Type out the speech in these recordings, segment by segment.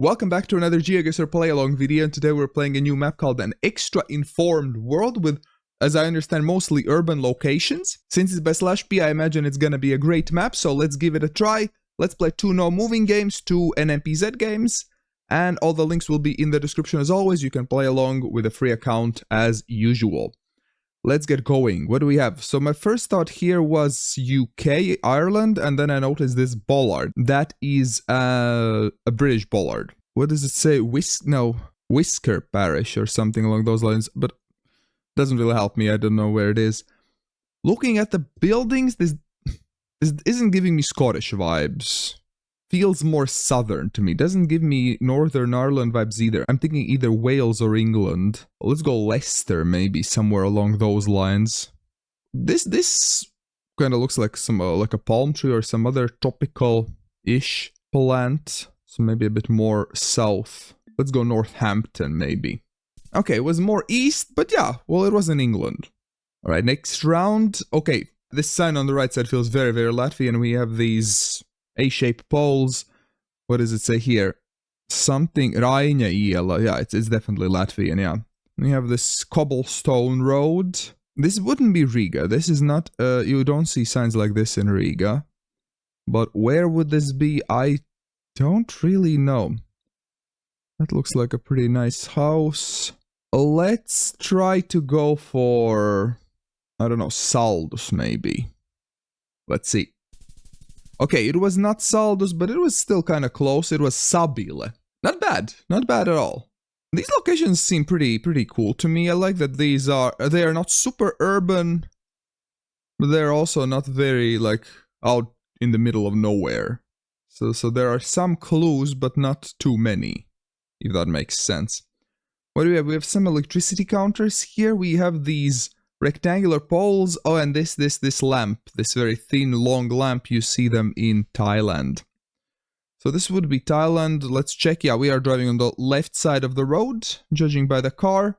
Welcome back to another GeoGuessr play-along video, and today we're playing a new map called an Extra Informed World with, as I understand, mostly urban locations. Since it's by /P, I imagine it's gonna be a great map, so let's give it a try. Let's play 2 no-moving games, 2 NMPZ games, and all the links will be in the description as always. You can play along with a free account as usual. Let's get going. What do we have? So my first thought here was UK, Ireland, and then I noticed this bollard. That is a British bollard. What does it say? Whisker Parish or something along those lines, but doesn't really help me. I don't know where it is. Looking at the buildings, this isn't giving me Scottish vibes. Feels more southern to me. Doesn't give me Northern Ireland vibes either. I'm thinking either Wales or England. Let's go Leicester, maybe somewhere along those lines. This kind of looks like like a palm tree or some other tropical-ish plant. So maybe a bit more south. Let's go Northampton, maybe. Okay, it was more east, but yeah, well, it was in England. All right, next round. Okay, this sign on the right side feels very, very Latvian. We have these A-shaped poles. What does it say here? Something Raina Iela. Yeah, it's definitely Latvian, yeah. We have this cobblestone road. This wouldn't be Riga. This is not, you don't see signs like this in Riga. But where would this be? I don't really know. That looks like a pretty nice house. Let's try to go for, I don't know, Saldus maybe. Let's see. Okay, it was not Saldus, but it was still kind of close. It was Sabile. Not bad. Not bad at all. These locations seem pretty cool to me. I like that they are not super urban, but they're also not very, like, out in the middle of nowhere. So there are some clues, but not too many, if that makes sense. What do we have? We have some electricity counters here. We have these rectangular poles. Oh, and this lamp, this very thin, long lamp, you see them in Thailand. So this would be Thailand. Let's check. Yeah, we are driving on the left side of the road, judging by the car.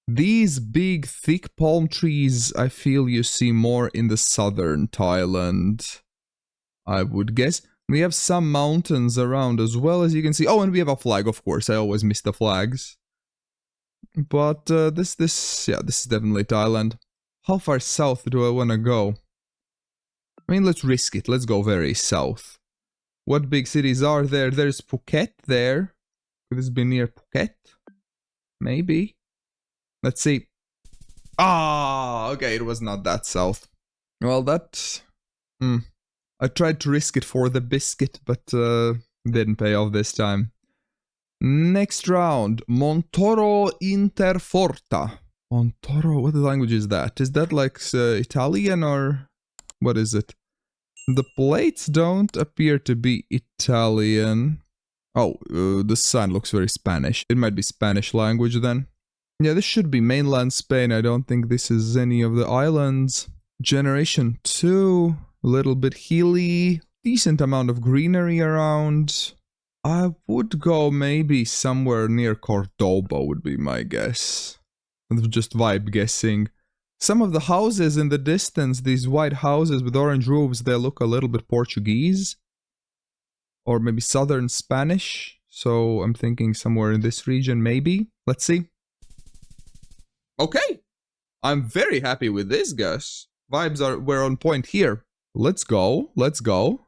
These big, thick palm trees, I feel you see more in the southern Thailand, I would guess. We have some mountains around as well, as you can see. Oh, and we have a flag, of course. I always miss the flags. But this is definitely Thailand. How far south do I want to go? I mean, let's risk it. Let's go very south. What big cities are there? There's Phuket there. Could this be near Phuket? Maybe. Let's see. Ah, okay, it was not that south. Well, that... I tried to risk it for the biscuit, but didn't pay off this time. Next round, Montoro Interforta. Montoro, what language is that? Is that like Italian or what is it? The plates don't appear to be Italian. Oh, the sign looks very Spanish. It might be Spanish language then. Yeah, this should be mainland Spain. I don't think this is any of the islands. Generation 2, a little bit hilly, decent amount of greenery around. I would go maybe somewhere near Cordoba would be my guess. Just vibe guessing. Some of the houses in the distance, these white houses with orange roofs, they look a little bit Portuguese. Or maybe southern Spanish. So I'm thinking somewhere in this region, maybe. Let's see. Okay. I'm very happy with this, guys. Vibes were on point here. Let's go. Let's go.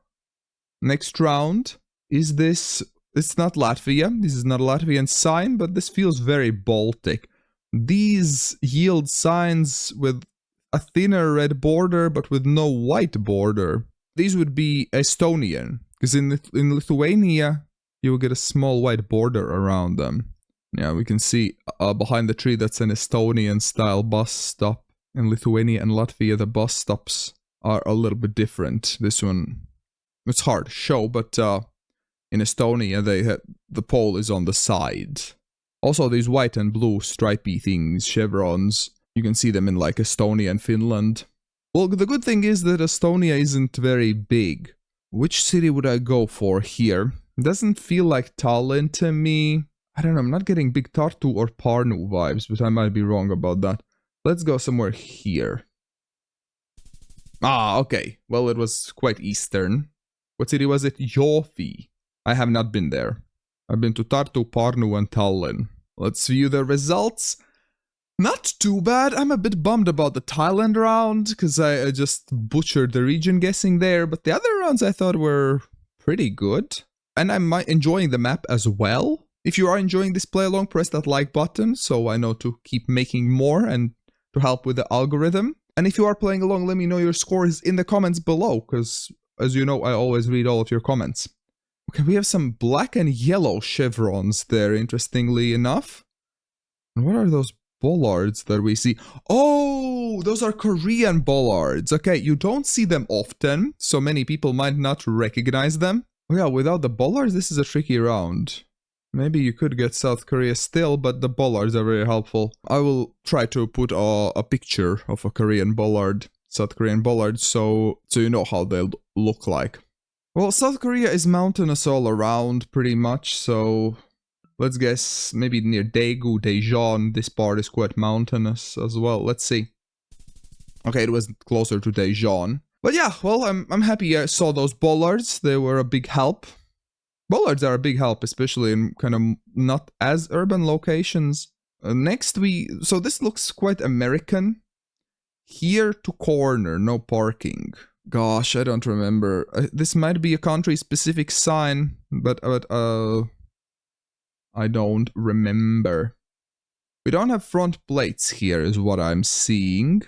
Next round. Is this... It's not Latvia. This is not a Latvian sign, but this feels very Baltic. These yield signs with a thinner red border, but with no white border. These would be Estonian, because in Lithuania, you will get a small white border around them. Yeah, we can see behind the tree that's an Estonian-style bus stop. In Lithuania and Latvia, the bus stops are a little bit different. This one, it's hard to show, but in Estonia, the pole is on the side. Also, these white and blue stripy things, chevrons, you can see them in like Estonia and Finland. Well, the good thing is that Estonia isn't very big. Which city would I go for here? It doesn't feel like Tallinn to me. I don't know, I'm not getting big Tartu or Pärnu vibes, but I might be wrong about that. Let's go somewhere here. Ah, okay. Well, it was quite eastern. What city was it? Jofi. I have not been there. I've been to Tartu, Parnu, and Tallinn. Let's view the results. Not too bad. I'm a bit bummed about the Thailand round, because I just butchered the region guessing there, but the other rounds I thought were pretty good. And I'm enjoying the map as well. If you are enjoying this play along, press that like button so I know to keep making more and to help with the algorithm. And if you are playing along, let me know your scores in the comments below, because as you know, I always read all of your comments. Okay, we have some black and yellow chevrons there, interestingly enough. And what are those bollards that we see? Oh, those are Korean bollards. Okay, you don't see them often, so many people might not recognize them. Oh yeah, without the bollards, this is a tricky round. Maybe you could get South Korea still, but the bollards are very helpful. I will try to put a picture of a Korean bollard, South Korean bollard, so you know how they look like. Well, South Korea is mountainous all around, pretty much, so let's guess maybe near Daegu, Daejeon, this part is quite mountainous as well. Let's see. Okay, it was closer to Daejeon. But yeah, well, I'm happy I saw those bollards. They were a big help. Bollards are a big help, especially in kind of not as urban locations. Next so this looks quite American. Here to corner, no parking. Gosh, I don't remember. This might be a country-specific sign, but I don't remember. We don't have front plates here, is what I'm seeing.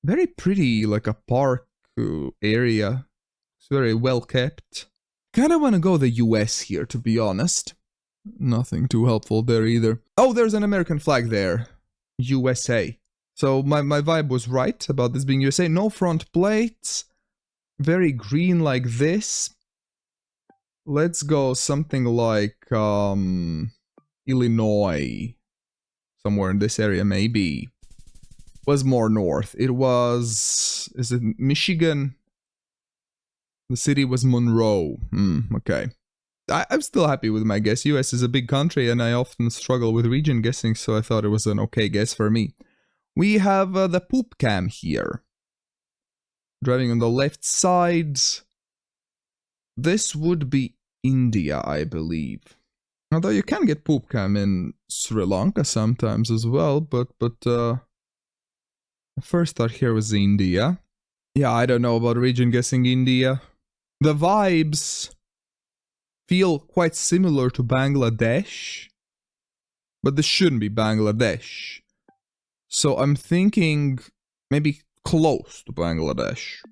Very pretty, like a park area. It's very well kept. Kinda wanna go the US here, to be honest. Nothing too helpful there either. Oh, there's an American flag there. USA. So my vibe was right about this being USA. No front plates. Very green like this. Let's go something like Illinois. Somewhere in this area, maybe. Was more north. It was... Is it Michigan? The city was Monroe. Okay. I'm still happy with my guess. US is a big country and I often struggle with region guessing, so I thought it was an okay guess for me. We have the poop cam here. Driving on the left side. This would be India, I believe. Although you can get poop cam in Sri Lanka sometimes as well, but the first thought here was India. Yeah, I don't know about region guessing India. The vibes feel quite similar to Bangladesh, but this shouldn't be Bangladesh. So I'm thinking maybe close to Bangladesh.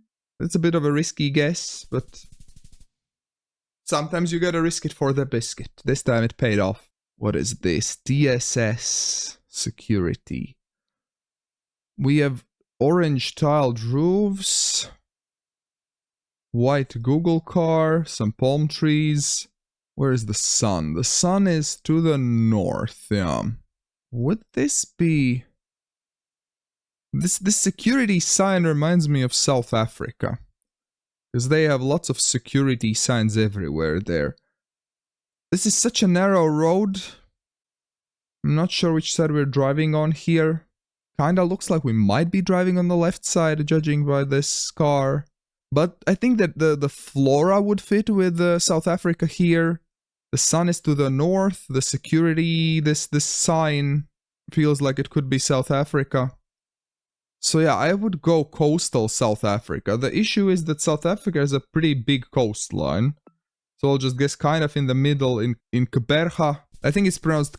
It's a bit of a risky guess, but sometimes you gotta risk it for the biscuit. This time it paid off. What is this? DSS security. We have orange tiled roofs, white Google car, some palm trees. Where is the sun? The sun is to the north, yeah. Would this be... This security sign reminds me of South Africa. Because they have lots of security signs everywhere there. This is such a narrow road. I'm not sure which side we're driving on here. Kinda looks like we might be driving on the left side, judging by this car. But I think that the flora would fit with South Africa here. The sun is to the north. The security, this sign feels like it could be South Africa. So yeah, I would go coastal South Africa. The issue is that South Africa has a pretty big coastline. So I'll just guess kind of in the middle in Kberha. I think it's pronounced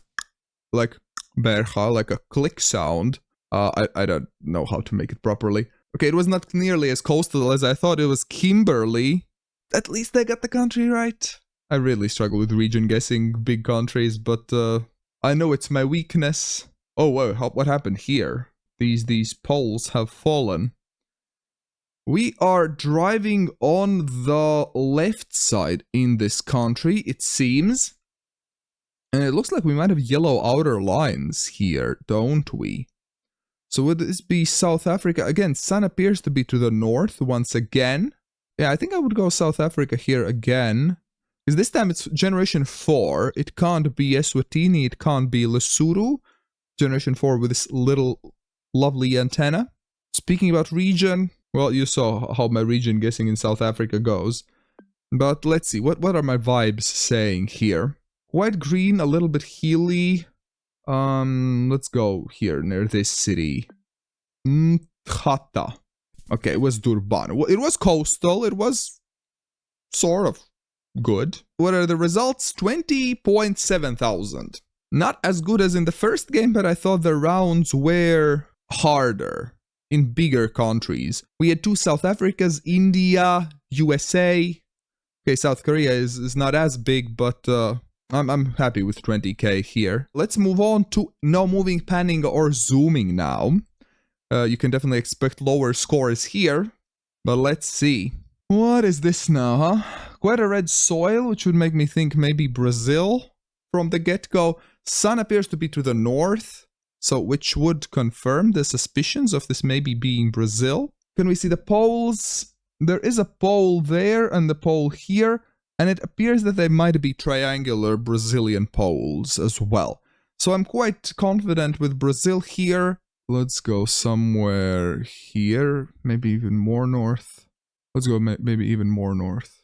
like Berha, like a click sound. I don't know how to make it properly. Okay, it was not nearly as coastal as I thought. It was Kimberley. At least I got the country right. I really struggle with region guessing big countries, but I know it's my weakness. Oh, whoa, what happened here? These poles have fallen. We are driving on the left side in this country, it seems. And it looks like we might have yellow outer lines here, don't we? So would this be South Africa? Again, sun appears to be to the north once again. Yeah, I think I would go South Africa here again. Because this time it's generation 4. It can't be Eswatini, it can't be Lesotho. Generation 4 with this little lovely antenna. Speaking about region, well, you saw how my region guessing in South Africa goes. But let's see, what are my vibes saying here? quite green, a little bit hilly. Let's go here near this city. Mthata. Okay, it was Durban. It was coastal. It was sort of good. What are the results? 20.7 thousand. Not as good as in the first game, but I thought the rounds were harder in bigger countries. We had 2 South Africas, India, USA. Okay, South Korea is not as big, but I'm happy with 20k here. Let's move on to no moving, panning, or zooming now. You can definitely expect lower scores here, but let's see. What is this now, huh? Quite a red soil, which would make me think maybe Brazil from the get-go. Sun appears to be to the north, so which would confirm the suspicions of this maybe being Brazil. Can we see the poles? There is a pole there and the pole here, and it appears that they might be triangular Brazilian poles as well. So I'm quite confident with Brazil here. Let's go somewhere here, maybe even more north. Let's go maybe even more north.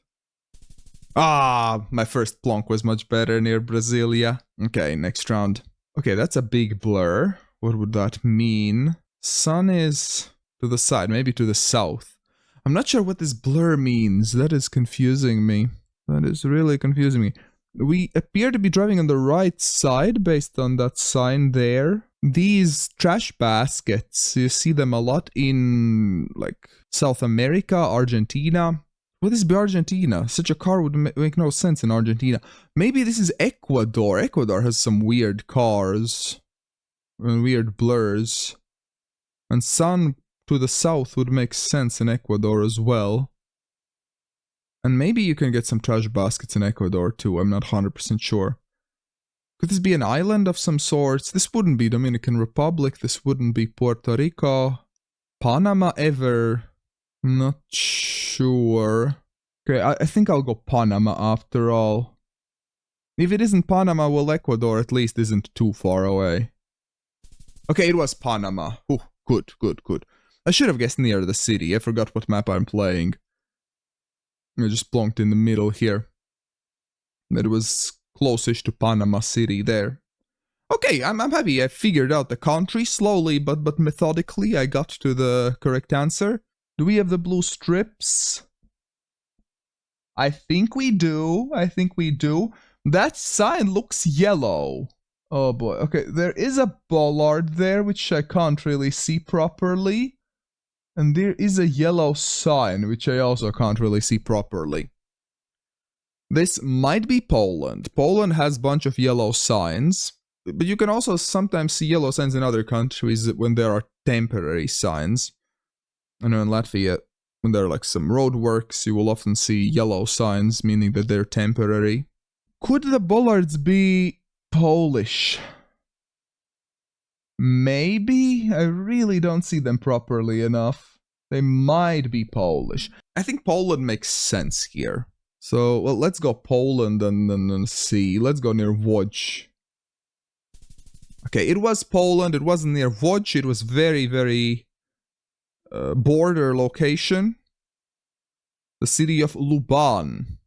Ah, my first plonk was much better near Brasilia. Okay, next round. Okay, that's a big blur. What would that mean? Sun is to the side, maybe to the south. I'm not sure what this blur means. That is confusing me. That is really confusing me. We appear to be driving on the right side based on that sign there. These trash baskets, you see them a lot in like South America, Argentina. Would this be Argentina? Such a car would make no sense in Argentina. Maybe this is Ecuador. Ecuador has some weird cars and weird blurs. And sun to the south would make sense in Ecuador as well. And maybe you can get some trash baskets in Ecuador too. I'm not 100% sure. Could this be an island of some sorts? This wouldn't be Dominican Republic. This wouldn't be Puerto Rico. Panama ever? Not sure. Okay, I think I'll go Panama after all. If it isn't Panama, well, Ecuador at least isn't too far away. Okay, it was Panama. Ooh, good, good, good. I should have guessed near the city. I forgot what map I'm playing. I just plonked in the middle here. It was closest to Panama City there. Okay, I'm happy. I figured out the country slowly, but methodically. I got to the correct answer. Do we have the blue strips? I think we do. I think we do. That sign looks yellow. Oh boy. Okay, there is a bollard there, which I can't really see properly. And there is a yellow sign, which I also can't really see properly. This might be Poland. Poland has a bunch of yellow signs. But you can also sometimes see yellow signs in other countries when there are temporary signs. I know in Latvia, when there are like some roadworks, you will often see yellow signs, meaning that they're temporary. Could the bollards be Polish? Maybe? I really don't see them properly enough. They might be Polish. I think Poland makes sense here. So, well, let's go Poland and see. Let's go near Łódź. Okay, it was Poland. It wasn't near Łódź. It was very, very border location. The city of Luban.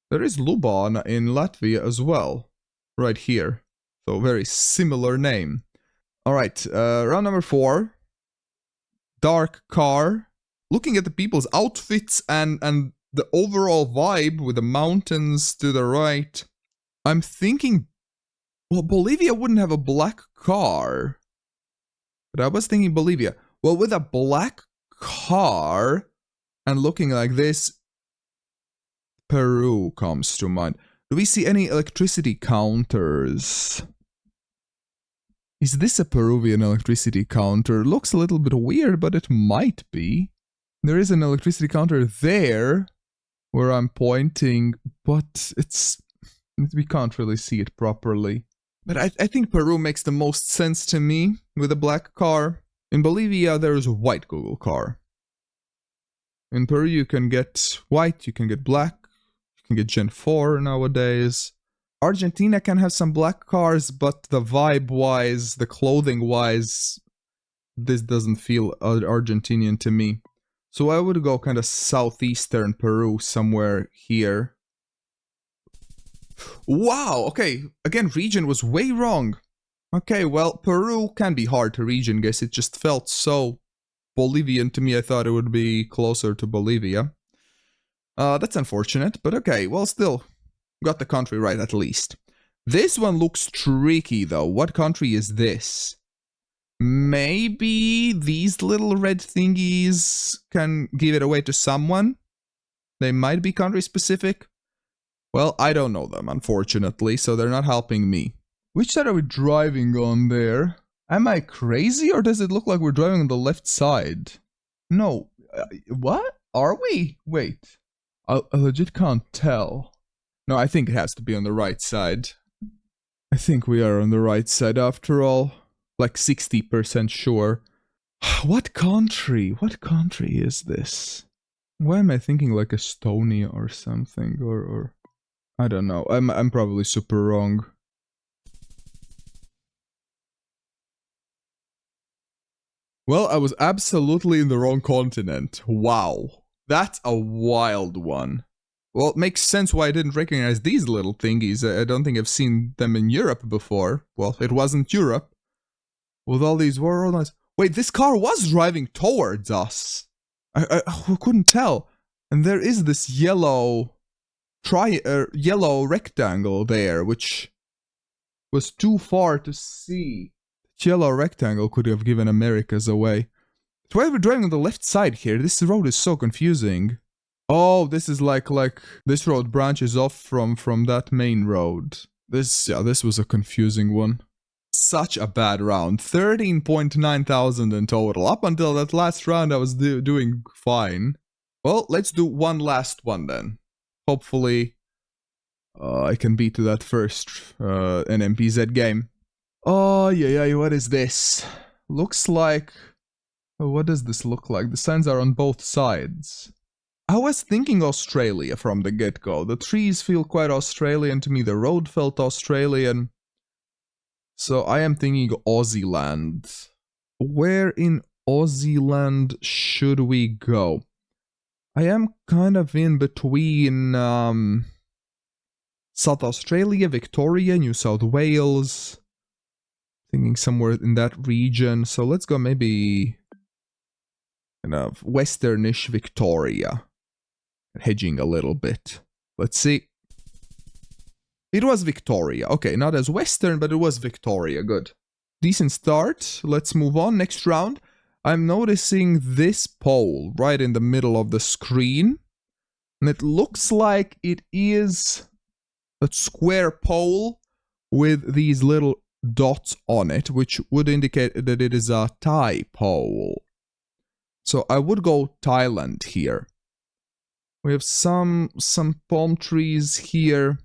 There is Luban in Latvia as well. Right here. So, very similar name. Alright, round number 4. Dark car. Looking at the people's outfits and the overall vibe with the mountains to the right, I'm thinking, well, Bolivia wouldn't have a black car. But I was thinking Bolivia. Well, with a black car and looking like this, Peru comes to mind. Do we see any electricity counters? Is this a Peruvian electricity counter? Looks a little bit weird, but it might be. There is an electricity counter there where I'm pointing, but we can't really see it properly. But I think Peru makes the most sense to me with a black car. In Bolivia, there is a white Google car. In Peru, you can get white, you can get black, you can get Gen 4 nowadays. Argentina can have some black cars, but the vibe-wise, the clothing-wise, this doesn't feel Argentinian to me. So I would go kind of southeastern Peru, somewhere here. Wow, okay. Again, region was way wrong. Okay, well, Peru can be hard to region guess. It just felt so Bolivian to me. I thought it would be closer to Bolivia. That's unfortunate, but okay. Well, still, got the country right at least. This one looks tricky though. What country is this? Maybe these little red thingies can give it away to someone? They might be country specific. Well, I don't know them, unfortunately, so they're not helping me. Which side are we driving on there? Am I crazy, or does it look like we're driving on the left side? No. What? Are we? Wait. I legit can't tell. No, I think it has to be on the right side. I think we are on the right side after all. Like 60% sure. What country? What country is this? Why am I thinking like Estonia or something? Or I don't know. I'm probably super wrong. Well, I was absolutely in the wrong continent. Wow. That's a wild one. Well, it makes sense why I didn't recognize these little thingies. I don't think I've seen them in Europe before. Well, it wasn't Europe. With all these world lines. Wait, this car was driving towards us. I couldn't tell. And there is this yellow yellow rectangle there, which was too far to see. The yellow rectangle could have given Americas away. But why are we driving on the left side here? This road is so confusing. Oh, this is like this road branches off from that main road. This was a confusing one. Such a bad round. 13.9 thousand in total. Up until that last round, I was doing fine. Well, let's do one last one then. Hopefully, I can beat that first NMPZ game. Oh, yeah, what is this? Looks like... Oh, what does this look like? The signs are on both sides. I was thinking Australia from the get-go. The trees feel quite Australian to me. The road felt Australian. So I am thinking Aussie land. Where in Aussie land should we go? I am kind of in between South Australia, Victoria, New South Wales. Thinking somewhere in that region. So let's go maybe kind of westernish Victoria. Hedging a little bit. Let's see. It was Victoria. Okay, not as western, but it was Victoria. Good. Decent start. Let's move on. Next round. I'm noticing this pole right in the middle of the screen. And it looks like it is a square pole with these little dots on it, which would indicate that it is a Thai pole. So I would go Thailand here. We have some palm trees here.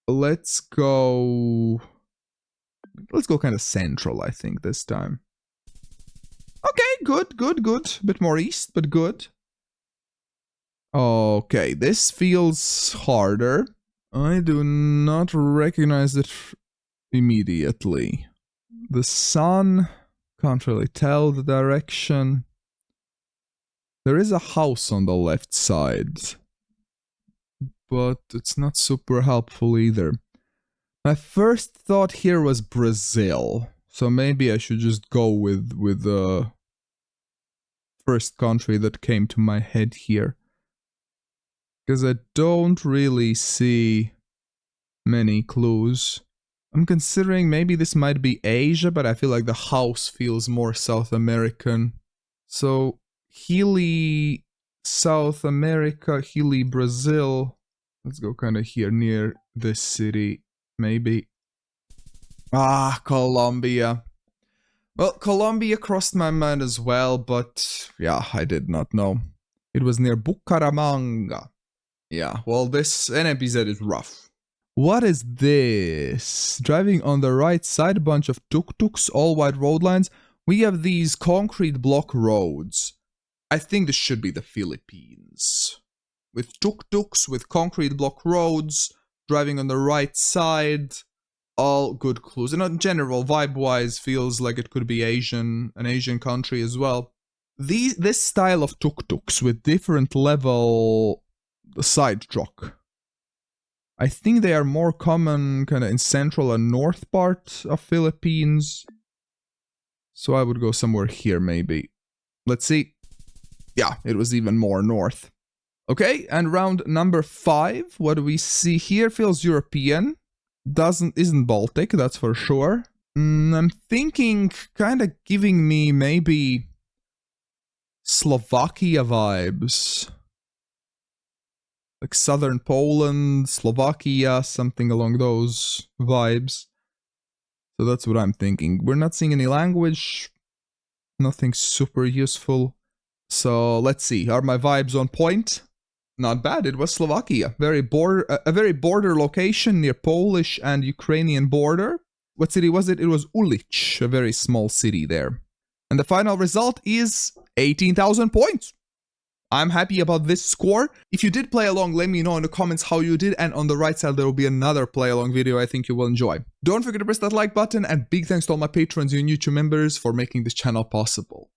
Let's go kind of central, I think, this time. Okay, good. A bit more east, but good. Okay, this feels harder. I do not recognize it immediately. The sun, can't really tell the direction. There is a house on the left side, but it's not super helpful either. My first thought here was Brazil, so maybe I should just go with the first country that came to my head here. Because I don't really see many clues. I'm considering maybe this might be Asia, but I feel like the house feels more South American. So, Chile, South America, Chile, Brazil. Let's go kind of here near this city, maybe. Ah, Colombia. Well, Colombia crossed my mind as well, but yeah, I did not know. It was near Bucaramanga. Yeah, well, this NMPZ is rough. What is this? Driving on the right side, a bunch of tuk-tuks, all white road lines. We have these concrete block roads. I think this should be the Philippines. With tuk-tuks, with concrete block roads, driving on the right side. All good clues. And in general, vibe-wise, feels like it could be an Asian country as well. This style of tuk-tuks with different level side truck. I think they are more common kind of in central and north part of Philippines. So I would go somewhere here maybe. Let's see. Yeah, it was even more north. Okay, and round number 5, what do we see here? Feels European. Isn't Baltic, that's for sure. I'm thinking kind of giving me maybe Slovakia vibes. Like southern Poland, Slovakia, something along those vibes. So that's what I'm thinking. We're not seeing any language. Nothing super useful. So let's see. Are my vibes on point? Not bad. It was Slovakia. A very border location near Polish and Ukrainian border. What city was it? It was Ulich, a very small city there. And the final result is 18,000 points. I'm happy about this score. If you did play along, let me know in the comments how you did, and on the right side there will be another play along video I think you will enjoy. Don't forget to press that like button, and big thanks to all my patrons and YouTube members for making this channel possible.